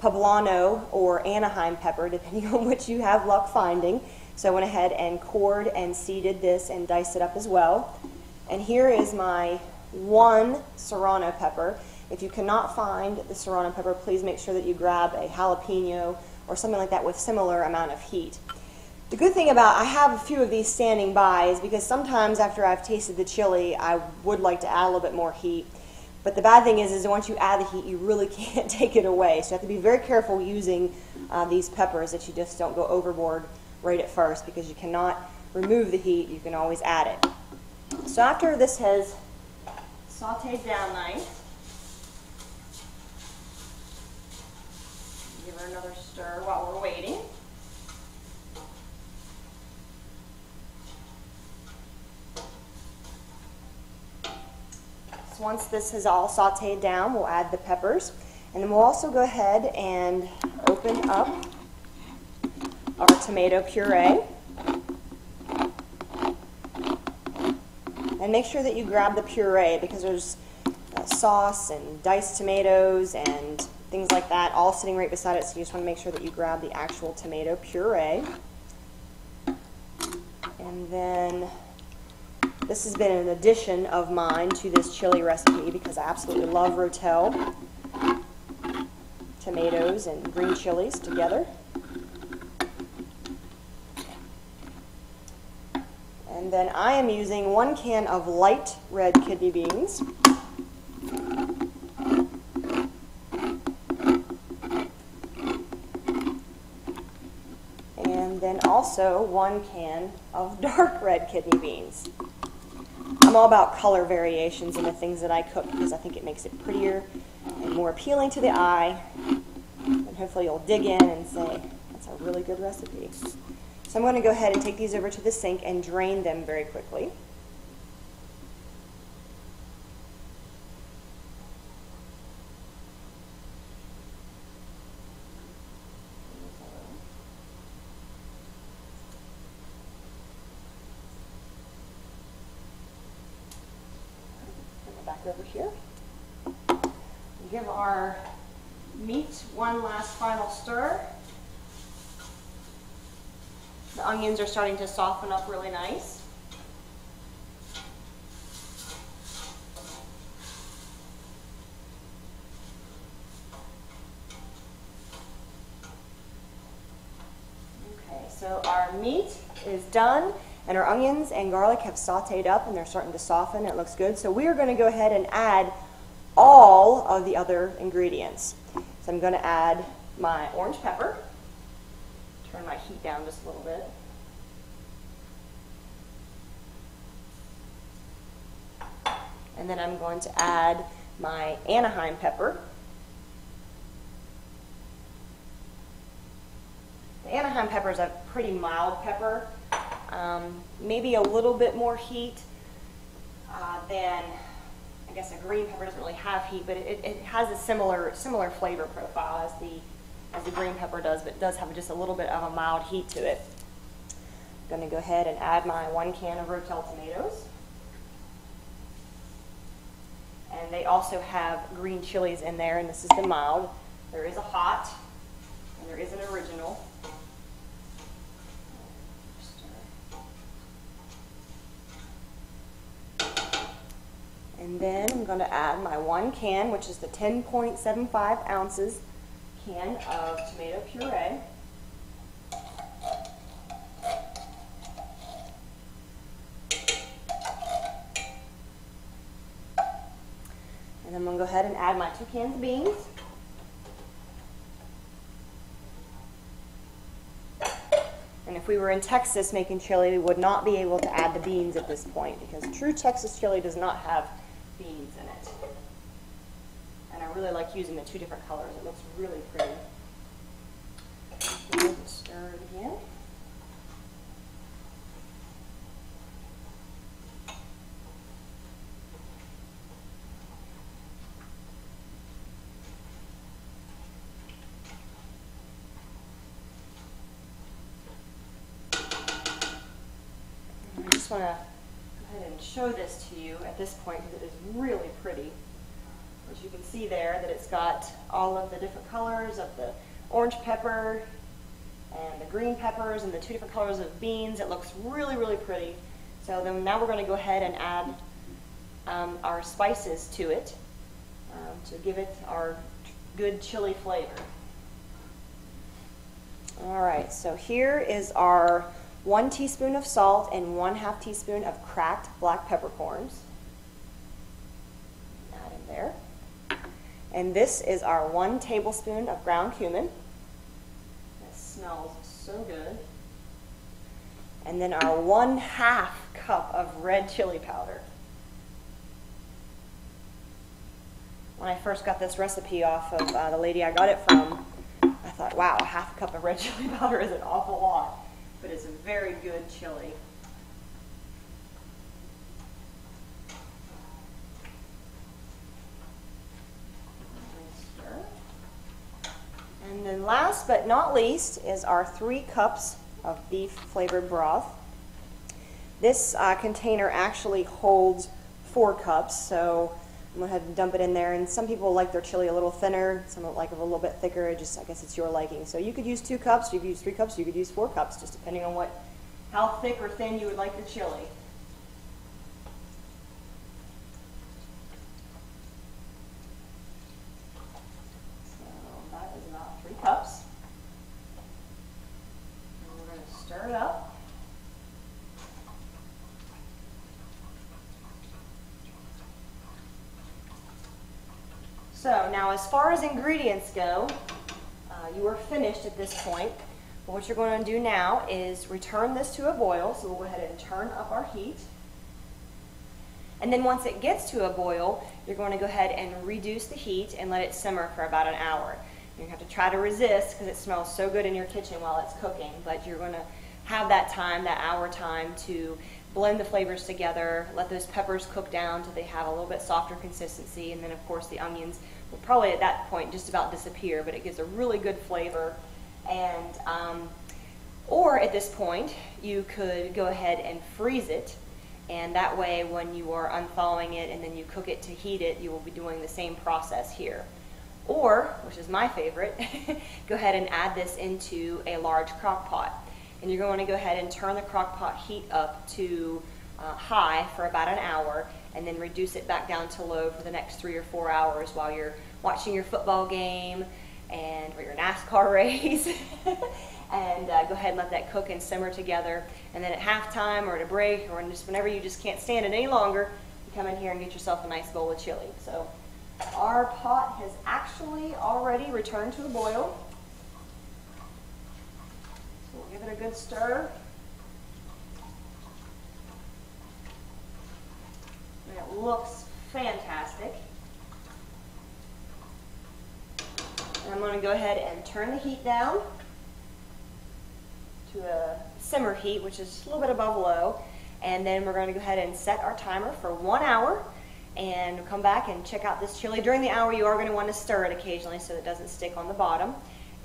poblano or Anaheim pepper, depending on which you have luck finding. So I went ahead and cored and seeded this and diced it up as well. And here is my one serrano pepper. If you cannot find the serrano pepper, please make sure that you grab a jalapeno or something like that with similar amount of heat. The good thing about, I have a few of these standing by, is because sometimes after I've tasted the chili, I would like to add a little bit more heat. But the bad thing is once you add the heat, you really can't take it away. So you have to be very careful using these peppers, that you just don't go overboard right at first, because you cannot remove the heat. You can always add it. So after this has sauteed down nice, give her another stir while we're waiting. So once this is all sauteed down, we'll add the peppers, and then we'll also go ahead and open up our tomato puree. And make sure that you grab the puree, because there's sauce and diced tomatoes and things like that all sitting right beside it, so you just want to make sure that you grab the actual tomato puree. And then this has been an addition of mine to this chili recipe, because I absolutely love rotel, tomatoes and green chilies together. And then I am using 1 can of light red kidney beans. And then also 1 can of dark red kidney beans. I'm all about color variations in the things that I cook, because I think it makes it prettier and more appealing to the eye. And hopefully you'll dig in and say, that's a really good recipe. So I'm going to go ahead and take these over to the sink and drain them very quickly. Put it back over here. Give our meat one last final stir. The onions are starting to soften up really nice. Okay, so our meat is done, and our onions and garlic have sauteed up, and they're starting to soften. It looks good. So we are going to go ahead and add all of the other ingredients. So I'm going to add my orange pepper. Turn my heat down just a little bit. And then I'm going to add my Anaheim pepper. The Anaheim pepper is a pretty mild pepper. Maybe a little bit more heat than, I guess a green pepper doesn't really have heat, but it has a similar flavor profile as the green pepper does, but it does have just a little bit of a mild heat to it. I'm going to go ahead and add my 1 can of Rotel tomatoes. And they also have green chilies in there, and this is the mild. There is a hot, and there is an original. And then I'm going to add my 1 can, which is the 10.75 ounces can of tomato puree. And I'm going to go ahead and add my 2 cans of beans. And if we were in Texas making chili, we would not be able to add the beans at this point because true Texas chili does not have beans in it. And I really like using the 2 different colors. It looks really pretty. And stir it again. I just want to go ahead and show this to you at this point because it is really pretty. As you can see there that it's got all of the different colors of the orange pepper and the green peppers and the 2 different colors of beans. It looks really, really pretty. So then now we're going to go ahead and add our spices to it to give it our good chili flavor. All right, so here is our 1 teaspoon of salt and 1/2 teaspoon of cracked black peppercorns. Add in there. And this is our 1 tablespoon of ground cumin. It smells so good. And then our 1/2 cup of red chili powder. When I first got this recipe off of the lady I got it from, I thought, wow, 1/2 cup of red chili powder is an awful lot. But it's a very good chili. And then last but not least is our 3 cups of beef flavored broth. This container actually holds 4 cups, so I'm going to have to dump it in there. And some people like their chili a little thinner, some like it a little bit thicker. I guess it's your liking. So you could use 2 cups, you could use 3 cups, you could use 4 cups, just depending on how thick or thin you would like the chili. So that is about 3 cups. And we're going to stir it up. So now as far as ingredients go, you are finished at this point. But what you're going to do now is return this to a boil. So we'll go ahead and turn up our heat. And then once it gets to a boil, you're going to go ahead and reduce the heat and let it simmer for about an hour. You're going to have to try to resist because it smells so good in your kitchen while it's cooking. But you're going to have that time, that hour time, to blend the flavors together, let those peppers cook down till they have a little bit softer consistency, and then of course the onions will probably at that point just about disappear, but it gives a really good flavor. And or at this point you could go ahead and freeze it, and that way when you are unthawing it and then you cook it to heat it, you will be doing the same process here. Or, which is my favorite, go ahead and add this into a large crock pot. And you're going to go ahead and turn the crock pot heat up to high for about an hour, and then reduce it back down to low for the next 3 or 4 hours while you're watching your football game or your NASCAR race. And go ahead and let that cook and simmer together. And then at halftime or at a break or just whenever you just can't stand it any longer, you come in here and get yourself a nice bowl of chili. So our pot has actually already returned to a boil. We'll give it a good stir. And it looks fantastic. And I'm going to go ahead and turn the heat down to a simmer heat, which is a little bit above low. and then we're going to go ahead and set our timer for 1 hour, and we'll come back and check out this chili. During the hour, you are going to want to stir it occasionally so it doesn't stick on the bottom,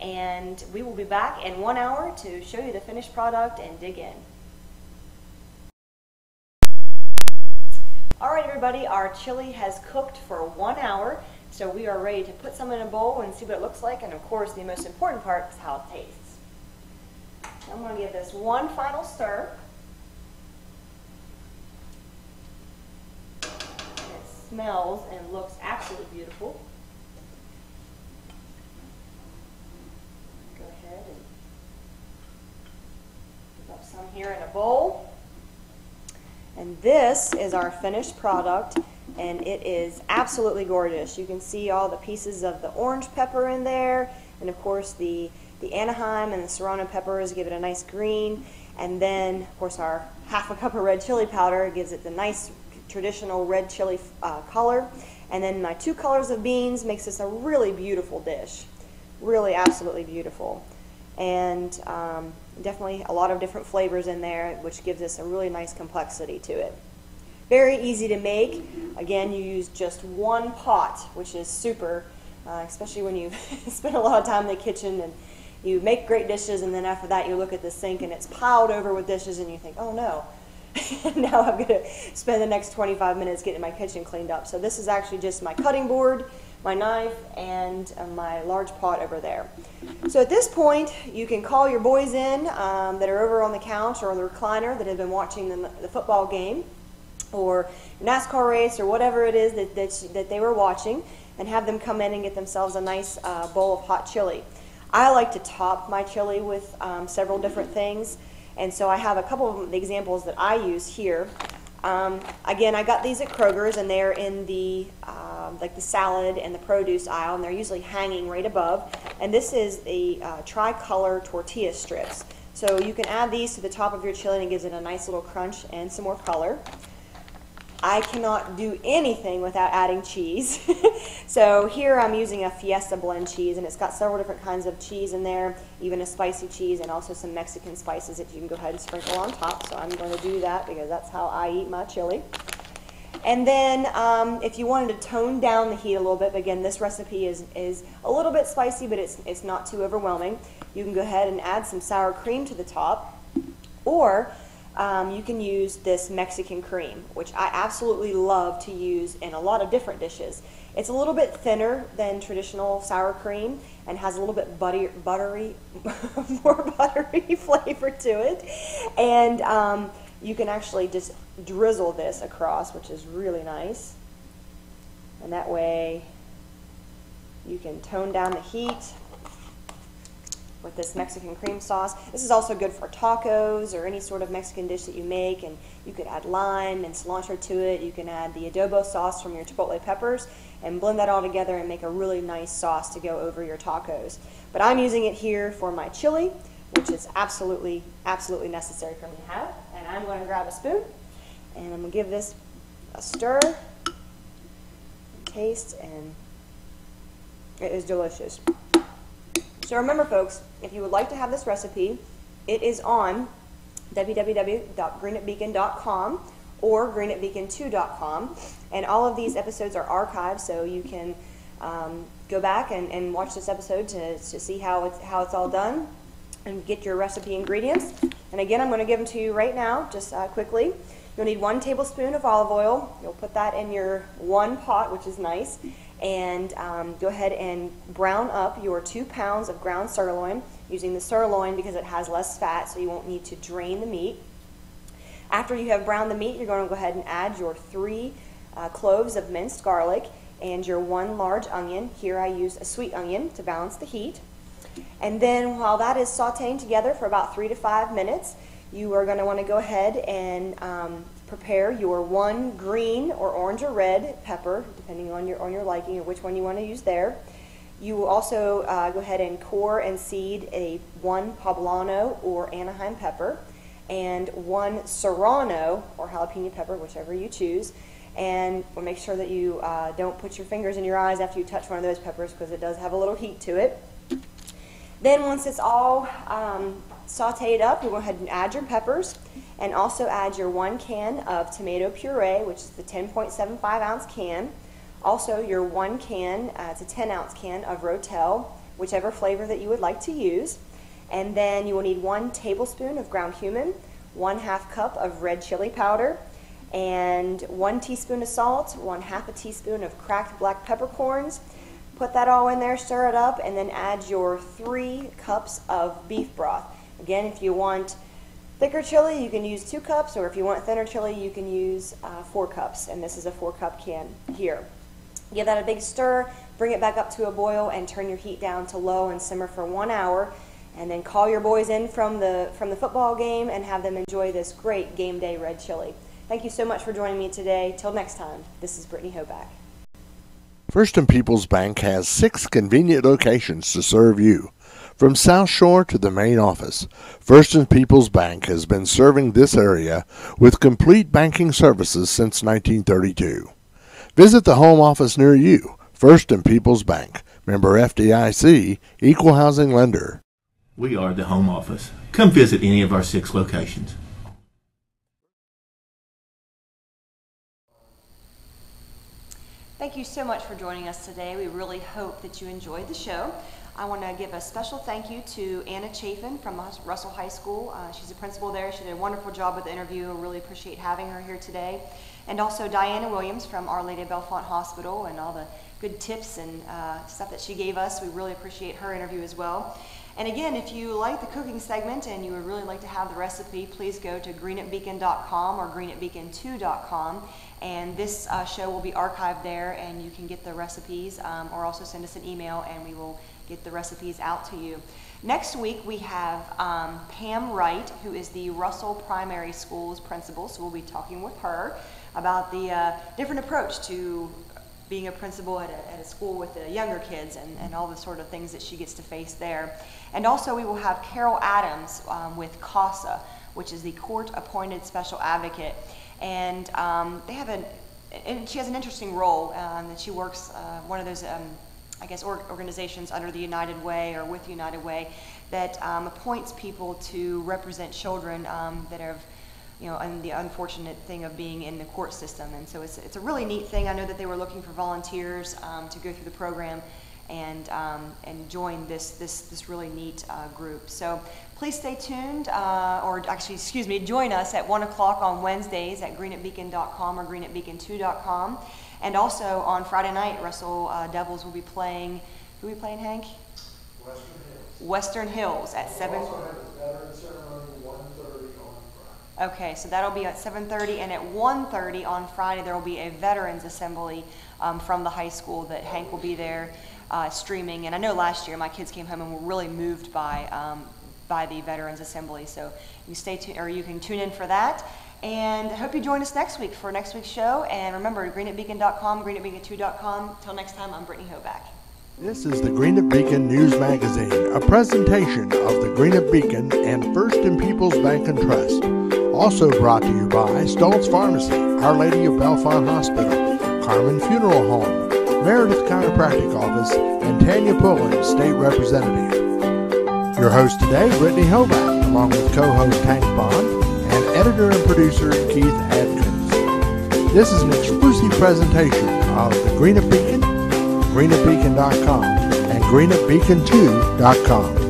and we will be back in 1 hour to show you the finished product and dig in. All right, everybody, our chili has cooked for 1 hour, so we are ready to put some in a bowl and see what it looks like, and of course, the most important part is how it tastes. I'm going to give this one final stir. It smells and looks absolutely beautiful. Go ahead and put up some here in a bowl. And this is our finished product, and it is absolutely gorgeous. You can see all the pieces of the orange pepper in there, and of course the Anaheim and the Serrano peppers give it a nice green, and then of course our half a cup of red chili powder gives it the nice traditional red chili color, and then my 2 colors of beans makes this a really beautiful dish. Really absolutely beautiful. And definitely a lot of different flavors in there, which gives us a really nice complexity to it. Very easy to make. Again, you use just 1 pot, which is super, especially when you've spent a lot of time in the kitchen and you make great dishes, and then after that you look at the sink and it's piled over with dishes and you think, oh no, now I'm going to spend the next 25 minutes getting my kitchen cleaned up. So this is actually just my cutting board, my knife, and my large pot over there. So at this point, you can call your boys in that are over on the couch or on the recliner that have been watching the football game or NASCAR race or whatever it is that they were watching, and have them come in and get themselves a nice bowl of hot chili. I like to top my chili with several different things, and so I have a couple of examples that I use here. Again, I got these at Kroger's, and they're in the like the salad and the produce aisle, and they're usually hanging right above. And this is a tricolor tortilla strips. So you can add these to the top of your chili, and it gives it a nice little crunch and some more color. I cannot do anything without adding cheese. So here I'm using a Fiesta blend cheese, and it's got several different kinds of cheese in there, even a spicy cheese, and also some Mexican spices that you can go ahead and sprinkle on top. So I'm going to do that because that's how I eat my chili. And then if you wanted to tone down the heat a little bit, again, this recipe is a little bit spicy, but it's not too overwhelming. You can go ahead and add some sour cream to the top, or you can use this Mexican cream, which I absolutely love to use in a lot of different dishes. It's a little bit thinner than traditional sour cream and has a little bit buttery, more buttery flavor to it. And you can actually just drizzle this across, which is really nice. And that way you can tone down the heat with this Mexican cream sauce. This is also good for tacos or any sort of Mexican dish that you make, and you could add lime and cilantro to it. You can add the adobo sauce from your chipotle peppers and blend that all together and make a really nice sauce to go over your tacos. But I'm using it here for my chili, which is absolutely necessary for me to have. And I'm going to grab a spoon, and I'm going to give this a stir, taste, and it is delicious. So remember, folks, if you would like to have this recipe, it is on www.greenupbeacon.com or greenupbeacon2.com, and all of these episodes are archived, so you can go back and watch this episode to see how it's all done and get your recipe ingredients. And again, I'm going to give them to you right now, just quickly. You'll need 1 tablespoon of olive oil. You'll put that in your 1 pot, which is nice. And go ahead and brown up your 2 pounds of ground sirloin, using the sirloin because it has less fat, so you won't need to drain the meat. After you have browned the meat, you're going to go ahead and add your 3 cloves of minced garlic and your 1 large onion. Here I use a sweet onion to balance the heat. And then while that is sauteing together for about 3 to 5 minutes, you are going to want to go ahead and prepare your 1 green or orange or red pepper, depending on your liking or which one you want to use there. You will also go ahead and core and seed a 1 poblano or Anaheim pepper and 1 serrano or jalapeno pepper, whichever you choose. And we'll make sure that you don't put your fingers in your eyes after you touch one of those peppers, because it does have a little heat to it. Then once it's all saute it up. You go ahead and add your peppers, and also add your 1 can of tomato puree, which is the 10.75 ounce can. Also your 1 can, it's a 10 ounce can of Rotel, whichever flavor that you would like to use. And then you will need 1 tablespoon of ground cumin, 1/2 cup of red chili powder, and 1 teaspoon of salt, 1/2 teaspoon of cracked black peppercorns. Put that all in there, stir it up, and then add your 3 cups of beef broth. Again, if you want thicker chili, you can use 2 cups, or if you want thinner chili, you can use 4 cups, and this is a 4-cup can here. Give that a big stir, bring it back up to a boil, and turn your heat down to low and simmer for 1 hour, and then call your boys in from the football game and have them enjoy this great game day red chili. Thank you so much for joining me today. Till next time, this is Brittany Hoback. First and Peoples Bank has 6 convenient locations to serve you. From South Shore to the main office, First and Peoples Bank has been serving this area with complete banking services since 1932. Visit the home office near you. First and Peoples Bank, member FDIC, equal housing lender. We are the home office. Come visit any of our 6 locations. Thank you so much for joining us today. We really hope that you enjoyed the show. I want to give a special thank you to Anna Chafin from Russell High School. She's a principal there. She did a wonderful job with the interview. I really appreciate having her here today. And also Diana Williams from Our Lady of Bellefonte Hospital, and all the good tips and stuff that she gave us. We really appreciate her interview as well. And again, if you like the cooking segment and you would really like to have the recipe, please go to greenupbeacon.com or greenupbeacon2.com, and this show will be archived there, and you can get the recipes, or also send us an email and we will get the recipes out to you. Next week we have Pam Wright, who is the Russell Primary School's principal, so we'll be talking with her about the different approach to being a principal at a school with the younger kids, and all the sort of things that she gets to face there. And also we will have Carol Adams with CASA, which is the Court Appointed Special Advocate. And and she has an interesting role, that she works one of those I guess organizations under the United Way, or with United Way, that appoints people to represent children that have, and the unfortunate thing of being in the court system. And so it's a really neat thing. I know that they were looking for volunteers to go through the program and join this really neat group. So please stay tuned, join us at 1 o'clock on Wednesdays at greenupbeacon.com or greenupbeacon2.com. And also on Friday night, Russell Devils will be playing, who are we playing, Hank? Western Hills at 7. Okay, so that'll be at 7:30, and at 1:30 on Friday there will be a Veterans Assembly from the high school that Hank will be there streaming. And I know last year my kids came home and were really moved by the Veterans Assembly. So you stay tuned, or you can tune in for that. And I hope you join us next week for next week's show. And remember, greenupbeacon.com, greenupbeacon2.com. Till next time, I'm Brittany Hoback. This is the Greenup Beacon News Magazine, a presentation of the Greenup Beacon and First and Peoples Bank and Trust. Also brought to you by Stoltz Pharmacy, Our Lady of Bellefonte Hospital, Carman Funeral Home, Meredith Chiropractic Office, and Tanya Pullen, State Representative. Your host today, Brittany Hoback, along with co-host Hank Bond and editor and producer Keith Adkins. This is an exclusive presentation of the Greenup Beacon, greenupbeacon.com, and greenupbeacon2.com.